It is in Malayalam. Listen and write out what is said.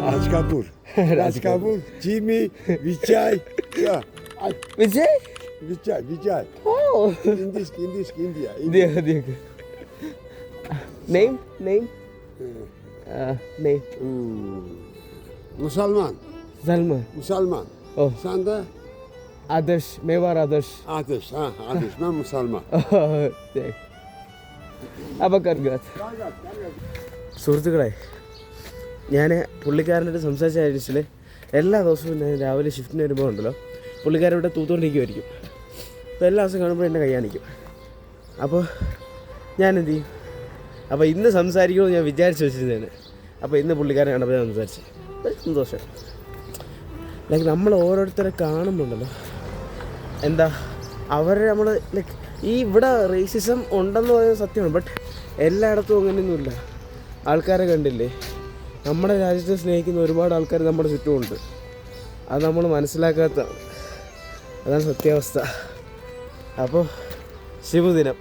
Raj Kapoor. Raj Kapoor, Jimmy, Vijay. Yeah. Vijay? Vijay. Oh. India. Dekh. Name? Name? Musalman. Salman. Oh. Sanda? Adarsh. Mewar Adarsh. Ateş. Ben Musalman. അപ്പോൾ കർഗാത്ത് സുഹൃത്തുക്കളെ, ഞാൻ പുള്ളിക്കാരൻ്റെ സംസാരിച്ച കാര്യത്തിൽ എല്ലാ ദിവസവും ഞാൻ രാവിലെ ഷിഫ്റ്റിന് വരുമ്പോൾ ഉണ്ടല്ലോ, പുള്ളിക്കാരൻ ഇവിടെ തൂത്തുകൊണ്ടിരിക്കുമായിരിക്കും. അപ്പോൾ എല്ലാ ദിവസവും കാണുമ്പോൾ എന്നെ കൈ കാണിക്കും. അപ്പോൾ ഞാൻ എന്ത് ചെയ്യും? അപ്പോൾ ഇന്ന് സംസാരിക്കുമെന്ന് ഞാൻ വിചാരിച്ച് വെച്ചിരുന്നതാണ്. അപ്പോൾ ഇന്ന് പുള്ളിക്കാരൻ കണ്ടപ്പോൾ ഞാൻ സംസാരിച്ചു. ഒരു സന്തോഷം. ലൈക്ക് നമ്മൾ ഓരോരുത്തരെ കാണുമ്പോണ്ടല്ലോ, എന്താ അവരെ നമ്മൾ ലൈക്ക് ഈ ഇവിടെ റേസിസം ഉണ്ടെന്ന് പറയുന്നത് സത്യമാണ്. ബട്ട് എല്ലായിടത്തും അങ്ങനെയൊന്നുമില്ല. ആൾക്കാരെ കണ്ടില്ലേ, നമ്മുടെ രാജ്യത്തെ സ്നേഹിക്കുന്ന ഒരുപാട് ആൾക്കാർ നമ്മുടെ ചുറ്റുമുണ്ട്. അത് നമ്മൾ മനസ്സിലാക്കാത്തതാണ്. അതാണ് സത്യാവസ്ഥ. അപ്പോൾ ശുഭദിനം.